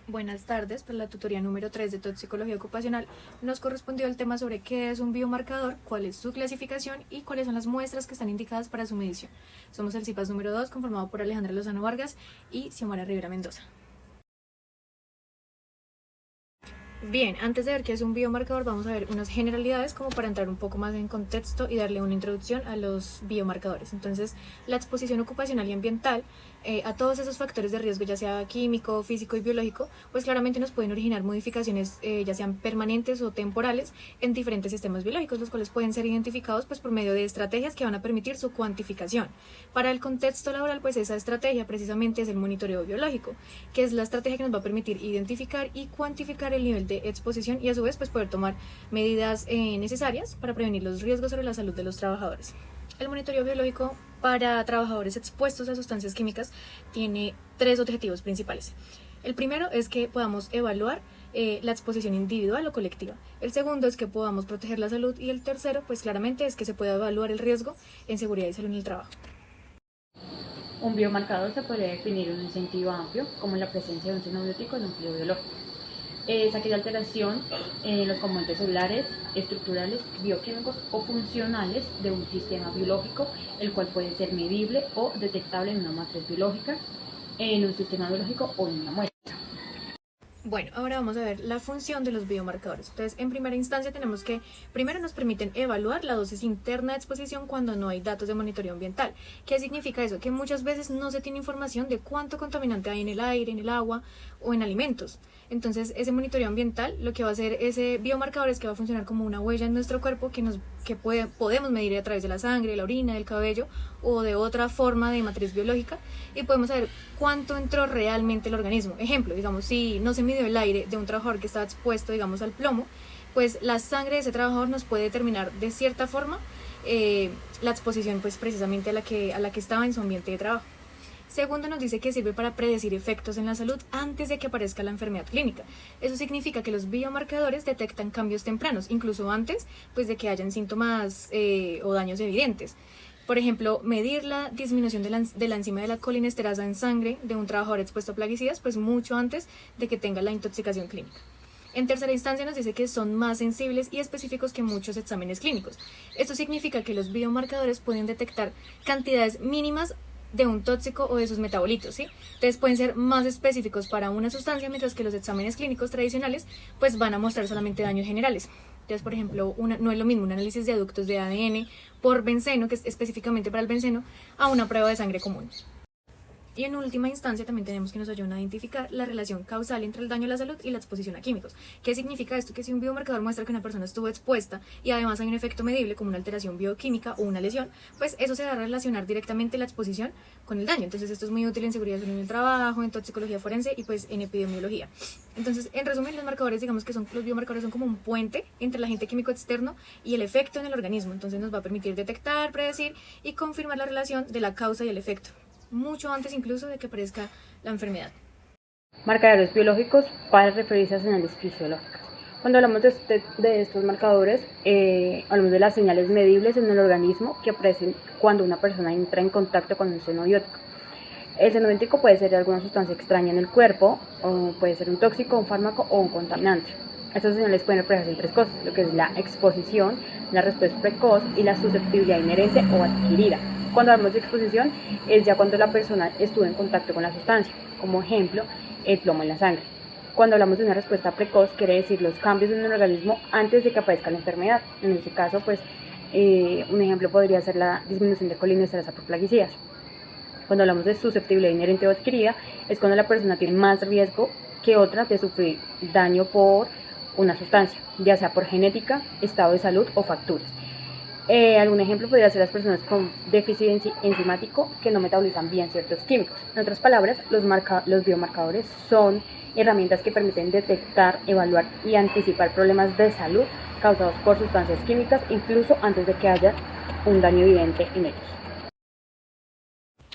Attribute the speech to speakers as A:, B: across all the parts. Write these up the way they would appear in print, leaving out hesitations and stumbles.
A: Buenas tardes, para la tutoría número 3 de toxicología ocupacional nos correspondió el tema sobre qué es un biomarcador, cuál es su clasificación y cuáles son las muestras que están indicadas para su medición. Somos el CIPAS número 2, conformado por Alejandra Lozano Vargas y Xiomara Rivera Mendoza. Bien, antes de ver qué es un biomarcador, vamos a ver unas generalidades como para entrar un poco más en contexto y darle una introducción a los biomarcadores. Entonces, la exposición ocupacional y ambiental a todos esos factores de riesgo, ya sea químico, físico y biológico, pues claramente nos pueden originar modificaciones ya sean permanentes o temporales en diferentes sistemas biológicos, los cuales pueden ser identificados pues por medio de estrategias que van a permitir su cuantificación. Para el contexto laboral, pues esa estrategia precisamente es el monitoreo biológico, que es la estrategia que nos va a permitir identificar y cuantificar el nivel de exposición y a su vez pues poder tomar medidas necesarias para prevenir los riesgos sobre la salud de los trabajadores. El monitoreo biológico para trabajadores expuestos a sustancias químicas tiene tres objetivos principales. El primero es que podamos evaluar la exposición individual o colectiva. El segundo es que podamos proteger la salud y el tercero pues claramente es que se pueda evaluar el riesgo en seguridad y salud en el trabajo.
B: Un biomarcador se puede definir en un sentido amplio como la presencia de un xenobiótico en un fluido biológico. Es aquella alteración en los componentes celulares, estructurales, bioquímicos o funcionales de un sistema biológico, el cual puede ser medible o detectable en una matriz biológica, en un sistema biológico o en una muestra.
A: Bueno, ahora vamos a ver la función de los biomarcadores. Entonces, en primera instancia tenemos que, primero nos permiten evaluar la dosis interna de exposición cuando no hay datos de monitoreo ambiental. ¿Qué significa eso? Que muchas veces no se tiene información de cuánto contaminante hay en el aire, en el agua o en alimentos. Entonces, ese monitoreo ambiental lo que va a hacer ese biomarcador es que va a funcionar como una huella en nuestro cuerpo podemos medir a través de la sangre, la orina, del cabello o de otra forma de matriz biológica y podemos saber cuánto entró realmente el organismo. Ejemplo, digamos, si no se midió el aire de un trabajador que estaba expuesto, digamos, al plomo, pues la sangre de ese trabajador nos puede determinar de cierta forma la exposición pues precisamente a la que estaba en su ambiente de trabajo. Segundo, nos dice que sirve para predecir efectos en la salud antes de que aparezca la enfermedad clínica. Eso significa que los biomarcadores detectan cambios tempranos, incluso antes pues, de que hayan síntomas o daños evidentes. Por ejemplo, medir la disminución de la enzima de la colinesterasa en sangre de un trabajador expuesto a plaguicidas, pues mucho antes de que tenga la intoxicación clínica. En tercera instancia nos dice que son más sensibles y específicos que muchos exámenes clínicos. Esto significa que los biomarcadores pueden detectar cantidades mínimas de un tóxico o de sus metabolitos, ¿sí? Entonces pueden ser más específicos para una sustancia, mientras que los exámenes clínicos tradicionales pues van a mostrar solamente daños generales. Entonces, por ejemplo, no es lo mismo un análisis de aductos de ADN por benceno, que es específicamente para el benceno, a una prueba de sangre común. Y en última instancia también tenemos que nos ayudan a identificar la relación causal entre el daño a la salud y la exposición a químicos. ¿Qué significa esto? Que si un biomarcador muestra que una persona estuvo expuesta y además hay un efecto medible como una alteración bioquímica o una lesión, pues eso se va a relacionar directamente la exposición con el daño. Entonces esto es muy útil en seguridad en el trabajo, en toxicología forense y pues en epidemiología. Entonces, en resumen, los marcadores, digamos que los biomarcadores son como un puente entre el agente químico externo y el efecto en el organismo. Entonces nos va a permitir detectar, predecir y confirmar la relación de la causa y el efecto, mucho antes incluso de que aparezca la enfermedad.
B: Marcadores biológicos para referirse a señales fisiológicas. Cuando hablamos de estos marcadores, hablamos de las señales medibles en el organismo que aparecen cuando una persona entra en contacto con un xenobiótico. El xenobiótico puede ser alguna sustancia extraña en el cuerpo, o puede ser un tóxico, un fármaco o un contaminante. Estas señales pueden reflejarse en tres cosas, lo que es la exposición, la respuesta precoz y la susceptibilidad inherente o adquirida. Cuando hablamos de exposición es ya cuando la persona estuvo en contacto con la sustancia, como ejemplo el plomo en la sangre. Cuando hablamos de una respuesta precoz quiere decir los cambios en el organismo antes de que aparezca la enfermedad. En este caso, pues un ejemplo podría ser la disminución de colinesterasa por plaguicidas. Cuando hablamos de susceptibilidad inherente o adquirida es cuando la persona tiene más riesgo que otra de sufrir daño por una sustancia, ya sea por genética, estado de salud o facturas. Algún ejemplo podría ser las personas con déficit enzimático que no metabolizan bien ciertos químicos. En otras palabras, los biomarcadores son herramientas que permiten detectar, evaluar y anticipar problemas de salud causados por sustancias químicas, incluso antes de que haya un daño evidente en ellos.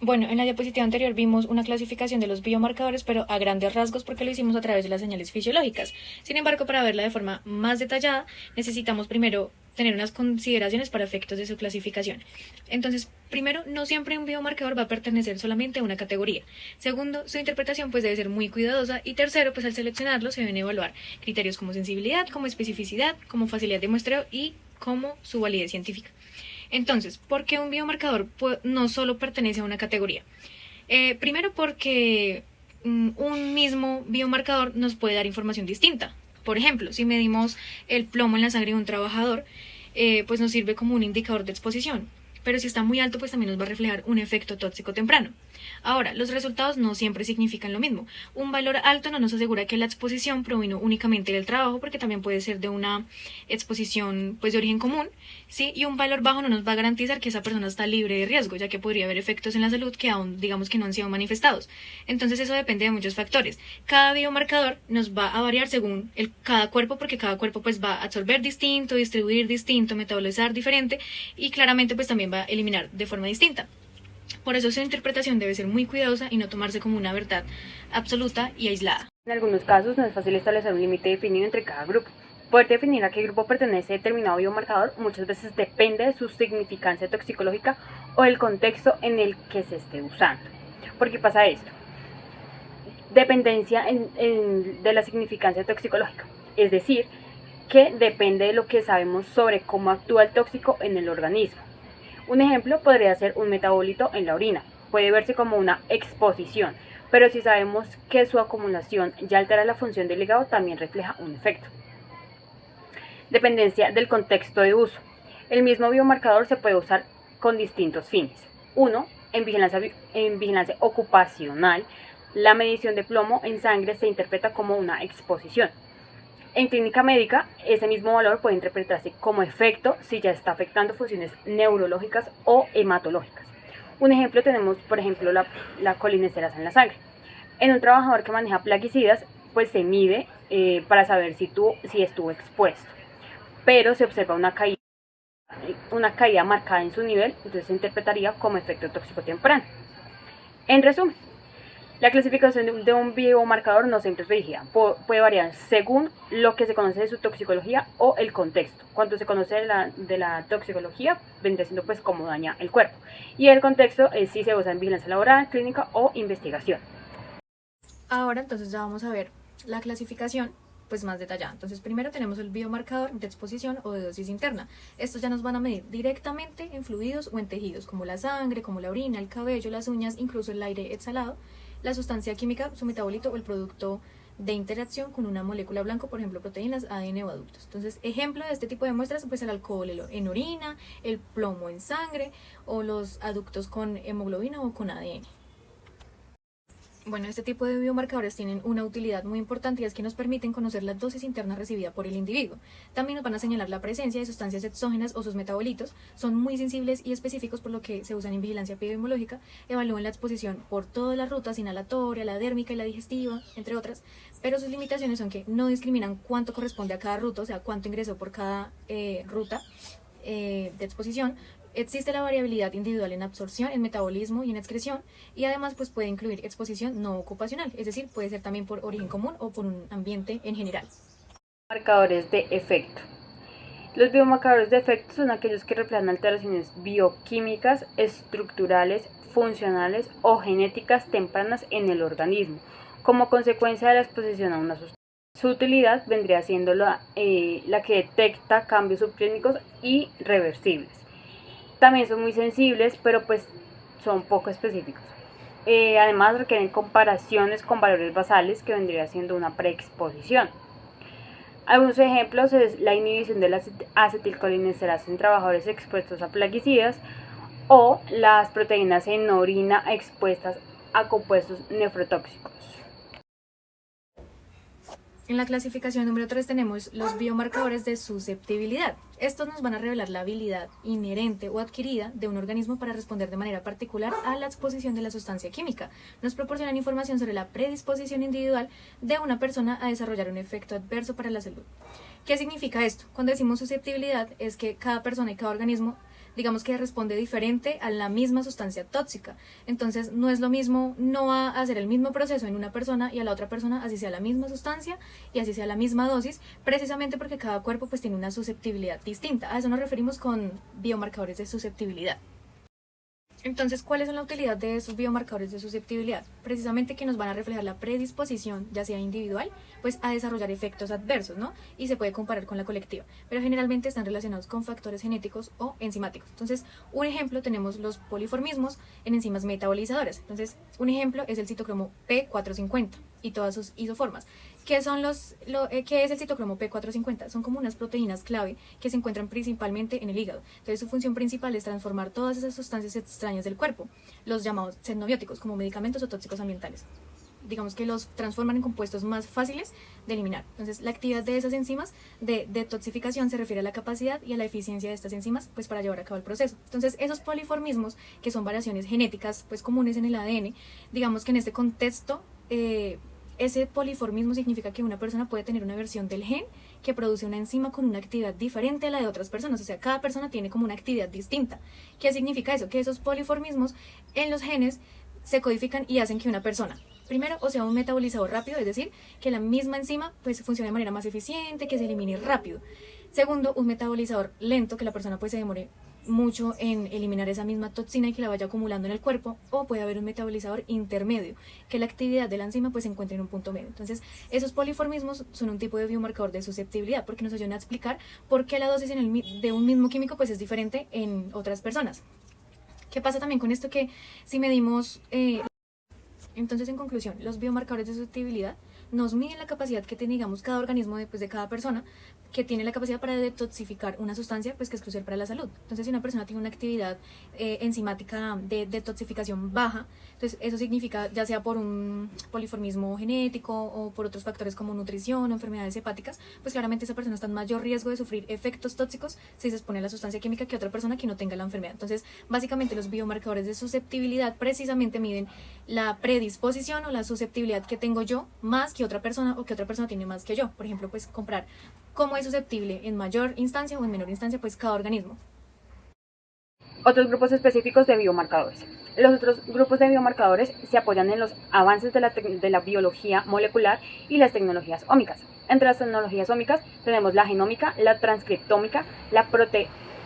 A: Bueno, en la diapositiva anterior vimos una clasificación de los biomarcadores, pero a grandes rasgos porque lo hicimos a través de las señales fisiológicas. Sin embargo, para verla de forma más detallada, necesitamos primero tener unas consideraciones para efectos de su clasificación. Entonces, primero, no siempre un biomarcador va a pertenecer solamente a una categoría. Segundo, su interpretación pues debe ser muy cuidadosa. Y tercero, pues al seleccionarlo se deben evaluar criterios como sensibilidad, como especificidad, como facilidad de muestreo y como su validez científica. Entonces, ¿por qué un biomarcador no solo pertenece a una categoría? Primero porque un mismo biomarcador nos puede dar información distinta. Por ejemplo, si medimos el plomo en la sangre de un trabajador, pues nos sirve como un indicador de exposición. Pero si está muy alto, pues también nos va a reflejar un efecto tóxico temprano. Ahora, los resultados no siempre significan lo mismo. Un valor alto no nos asegura que la exposición provino únicamente del trabajo, porque también puede ser de una exposición pues de origen común, ¿sí? Y un valor bajo no nos va a garantizar que esa persona está libre de riesgo, ya que podría haber efectos en la salud que aún digamos que no han sido manifestados. Entonces eso depende de muchos factores. Cada biomarcador nos va a variar según cada cuerpo, porque cada cuerpo pues va a absorber distinto, distribuir distinto, metabolizar diferente y claramente pues también va a eliminar de forma distinta. Por eso su interpretación debe ser muy cuidadosa y no tomarse como una verdad absoluta y aislada.
B: En algunos casos no es fácil establecer un límite definido entre cada grupo. Poder definir a qué grupo pertenece determinado biomarcador muchas veces depende de su significancia toxicológica o el contexto en el que se esté usando. ¿Por qué pasa esto? Dependencia de la significancia toxicológica, es decir, que depende de lo que sabemos sobre cómo actúa el tóxico en el organismo. Un ejemplo podría ser un metabólito en la orina. Puede verse como una exposición, pero si sabemos que su acumulación ya altera la función del hígado, también refleja un efecto. Dependencia del contexto de uso. El mismo biomarcador se puede usar con distintos fines. Uno, en vigilancia ocupacional, la medición de plomo en sangre se interpreta como una exposición. En clínica médica, ese mismo valor puede interpretarse como efecto si ya está afectando funciones neurológicas o hematológicas. Un ejemplo tenemos, por ejemplo, la colinesterasa en la sangre. En un trabajador que maneja plaguicidas, pues se mide para saber si estuvo expuesto, pero se observa una caída marcada en su nivel, entonces se interpretaría como efecto tóxico temprano. En resumen, la clasificación de un biomarcador no siempre es rígida, puede variar según lo que se conoce de su toxicología o el contexto. Cuando se conoce de la toxicología, vendría siendo pues cómo daña el cuerpo. Y el contexto es si se usa en vigilancia laboral, clínica o investigación.
A: Ahora entonces ya vamos a ver la clasificación pues más detallada. Entonces primero tenemos el biomarcador de exposición o de dosis interna. Estos ya nos van a medir directamente en fluidos o en tejidos como la sangre, como la orina, el cabello, las uñas, incluso el aire exhalado, la sustancia química, su metabolito o el producto de interacción con una molécula blanca, por ejemplo proteínas, ADN o adultos. Entonces ejemplo de este tipo de muestras pues el alcohol en orina, el plomo en sangre o los aductos con hemoglobina o con ADN. Bueno, este tipo de biomarcadores tienen una utilidad muy importante y es que nos permiten conocer la dosis interna recibida por el individuo. También nos van a señalar la presencia de sustancias exógenas o sus metabolitos. Son muy sensibles y específicos por lo que se usan en vigilancia epidemiológica. Evalúan la exposición por todas las rutas, inhalatoria, la dérmica y la digestiva, entre otras. Pero sus limitaciones son que no discriminan cuánto corresponde a cada ruta, o sea, cuánto ingresó por cada ruta de exposición. Existe la variabilidad individual en absorción, en metabolismo y en excreción, y además pues puede incluir exposición no ocupacional, es decir, puede ser también por origen común o por un ambiente en general.
B: Marcadores de efecto. Los biomarcadores de efecto son aquellos que reflejan alteraciones bioquímicas, estructurales, funcionales o genéticas tempranas en el organismo, como consecuencia de la exposición a una sustancia. Su utilidad vendría siendo la que detecta cambios subclínicos y reversibles. También son muy sensibles, pero pues son poco específicos. Además requieren comparaciones con valores basales, que vendría siendo una preexposición. Algunos ejemplos es la inhibición de la acetilcolinesterasa en trabajadores expuestos a plaguicidas o las proteínas en orina expuestas a compuestos nefrotóxicos.
A: En la clasificación número 3 tenemos los biomarcadores de susceptibilidad. Estos nos van a revelar la habilidad inherente o adquirida de un organismo para responder de manera particular a la exposición de la sustancia química. Nos proporcionan información sobre la predisposición individual de una persona a desarrollar un efecto adverso para la salud. ¿Qué significa esto? Cuando decimos susceptibilidad es que cada persona y cada organismo digamos que responde diferente a la misma sustancia tóxica. Entonces no es lo mismo, no va a hacer el mismo proceso en una persona y a la otra persona, así sea la misma sustancia y así sea la misma dosis, precisamente porque cada cuerpo pues tiene una susceptibilidad distinta. A eso nos referimos con biomarcadores de susceptibilidad. Entonces, ¿cuál es la utilidad de esos biomarcadores de susceptibilidad? Precisamente que nos van a reflejar la predisposición, ya sea individual, pues a desarrollar efectos adversos, ¿no? Y se puede comparar con la colectiva, pero generalmente están relacionados con factores genéticos o enzimáticos. Entonces, un ejemplo tenemos los poliformismos en enzimas metabolizadoras. Entonces, un ejemplo es el citocromo P450 y todas sus isoformas. ¿Qué es el citocromo P450? Son como unas proteínas clave que se encuentran principalmente en el hígado. Entonces su función principal es transformar todas esas sustancias extrañas del cuerpo, los llamados xenobióticos, como medicamentos o tóxicos ambientales. Digamos que los transforman en compuestos más fáciles de eliminar. Entonces la actividad de esas enzimas de detoxificación se refiere a la capacidad y a la eficiencia de estas enzimas pues para llevar a cabo el proceso. Entonces esos poliformismos, que son variaciones genéticas pues comunes en el ADN, digamos que en este contexto ese poliformismo significa que una persona puede tener una versión del gen que produce una enzima con una actividad diferente a la de otras personas. O sea, cada persona tiene como una actividad distinta. ¿Qué significa eso? Que esos poliformismos en los genes se codifican y hacen que una persona, primero, o sea, un metabolizador rápido, es decir, que la misma enzima pues funcione de manera más eficiente, que se elimine rápido. Segundo, un metabolizador lento, que la persona pues se demore mucho en eliminar esa misma toxina y que la vaya acumulando en el cuerpo, o puede haber un metabolizador intermedio, que la actividad de la enzima pues se encuentre en un punto medio. Entonces, esos poliformismos son un tipo de biomarcador de susceptibilidad porque nos ayudan a explicar por qué la dosis de un mismo químico pues es diferente en otras personas. ¿Qué pasa también con esto? Que si medimos entonces, en conclusión, los biomarcadores de susceptibilidad nos miden la capacidad que tiene, digamos, cada organismo de cada persona, que tiene la capacidad para detoxificar una sustancia pues que es crucial para la salud. Entonces, si una persona tiene una actividad enzimática de detoxificación baja, entonces eso significa ya sea por un poliformismo genético o por otros factores como nutrición o enfermedades hepáticas, pues claramente esa persona está en mayor riesgo de sufrir efectos tóxicos si se expone a la sustancia química que otra persona que no tenga la enfermedad. Entonces, básicamente los biomarcadores de susceptibilidad precisamente miden la predisposición o la susceptibilidad que tengo yo más que otra persona o que otra persona tiene más que yo. Por ejemplo, pues comprar cómo es susceptible en mayor instancia o en menor instancia pues cada organismo.
B: Otros grupos específicos de biomarcadores. Los otros grupos de biomarcadores se apoyan en los avances de la biología molecular y las tecnologías ómicas. Entre las tecnologías ómicas tenemos la genómica, la transcriptómica, la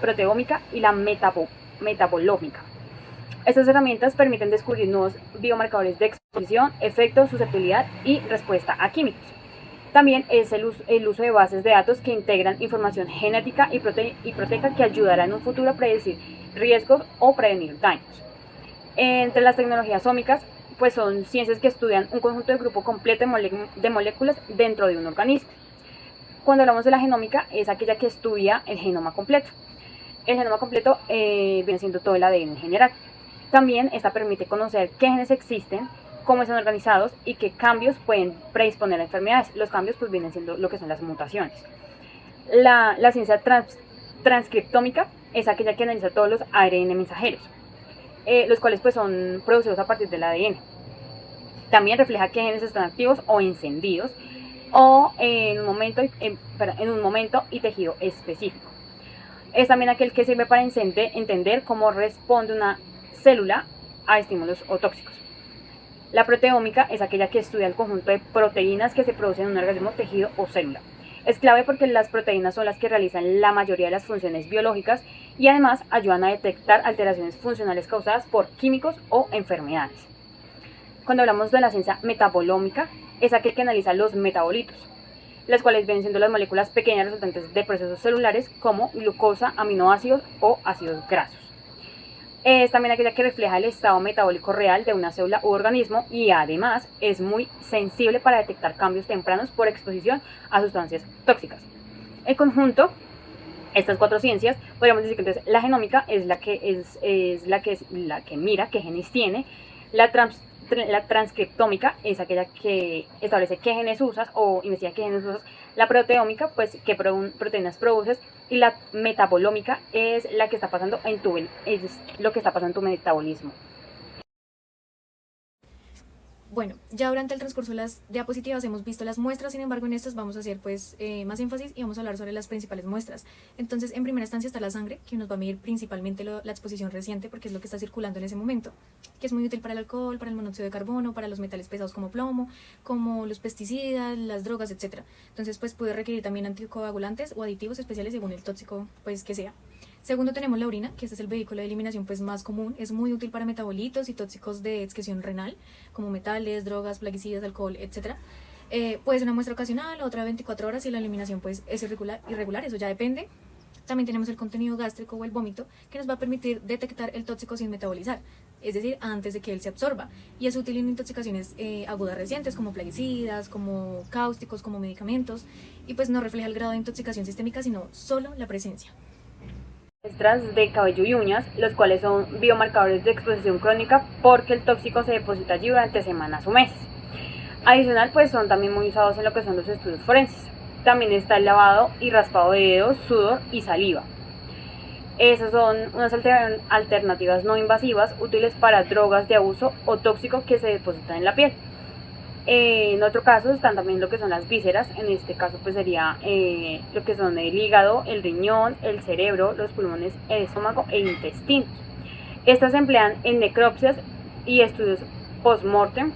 B: proteómica y la metabolómica. Estas herramientas permiten descubrir nuevos biomarcadores de exposición, efecto, susceptibilidad y respuesta a químicos. También es el uso de bases de datos que integran información genética y proteica que ayudará en un futuro a predecir riesgos o prevenir daños. Entre las tecnologías ómicas, pues son ciencias que estudian un conjunto de grupo completo de moléculas dentro de un organismo. Cuando hablamos de la genómica, es aquella que estudia el genoma completo. El genoma completo viene siendo todo el ADN en general. También esta permite conocer qué genes existen, cómo están organizados y qué cambios pueden predisponer a enfermedades. Los cambios pues vienen siendo lo que son las mutaciones. La ciencia transcriptómica es aquella que analiza todos los ARN mensajeros, los cuales pues son producidos a partir del ADN. También refleja qué genes están activos o encendidos o en un momento y tejido específico. Es también aquel que sirve para entender cómo responde una célula a estímulos o tóxicos. La proteómica es aquella que estudia el conjunto de proteínas que se producen en un organismo, tejido o célula. Es clave porque las proteínas son las que realizan la mayoría de las funciones biológicas y además ayudan a detectar alteraciones funcionales causadas por químicos o enfermedades. Cuando hablamos de la ciencia metabolómica, es aquel que analiza los metabolitos, las cuales vienen siendo las moléculas pequeñas resultantes de procesos celulares como glucosa, aminoácidos o ácidos grasos. Es también aquella que refleja el estado metabólico real de una célula u organismo y además es muy sensible para detectar cambios tempranos por exposición a sustancias tóxicas. En conjunto, estas cuatro ciencias, podríamos decir que entonces la genómica es la que mira qué genes tiene, la transcriptómica es aquella que establece qué genes usas o investiga qué genes usas, la proteómica, pues qué proteínas produces, y la metabolómica es la que está pasando es lo que está pasando en tu metabolismo.
A: Bueno, ya durante el transcurso de las diapositivas hemos visto las muestras, sin embargo en estas vamos a hacer pues más énfasis y vamos a hablar sobre las principales muestras. Entonces, en primera instancia está la sangre, que nos va a medir principalmente la exposición reciente, porque es lo que está circulando en ese momento, que es muy útil para el alcohol, para el monóxido de carbono, para los metales pesados como plomo, como los pesticidas, las drogas, etc. Entonces, pues puede requerir también anticoagulantes o aditivos especiales según el tóxico pues que sea. Segundo tenemos la orina, que este es el vehículo de eliminación pues más común, es muy útil para metabolitos y tóxicos de excreción renal, como metales, drogas, plaguicidas, alcohol, etc. Puede ser una muestra ocasional, otra 24 horas y la eliminación pues es irregular, eso ya depende. También tenemos el contenido gástrico o el vómito, que nos va a permitir detectar el tóxico sin metabolizar, es decir, antes de que él se absorba, y es útil en intoxicaciones agudas recientes como plaguicidas, como cáusticos, como medicamentos, y pues no refleja el grado de intoxicación sistémica, sino solo la presencia.
B: Muestras de cabello y uñas, los cuales son biomarcadores de exposición crónica porque el tóxico se deposita allí durante semanas o meses. Adicional, pues son también muy usados en lo que son los estudios forenses. También está el lavado y raspado de dedos, sudor y saliva. Esas son unas alternativas no invasivas útiles para drogas de abuso o tóxico que se depositan en la piel. En otro caso están también lo que son las vísceras, en este caso pues sería lo que son el hígado, el riñón, el cerebro, los pulmones, el estómago e intestinos. Estas se emplean en necropsias y estudios post-mortem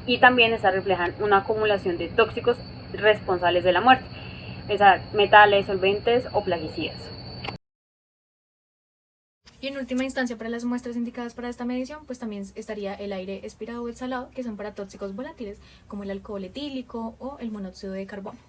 B: y también estas reflejan una acumulación de tóxicos responsables de la muerte, metales, solventes o plaguicidas.
A: Y en última instancia, para las muestras indicadas para esta medición, pues también estaría el aire expirado o el salado, que son para tóxicos volátiles, como el alcohol etílico o el monóxido de carbono.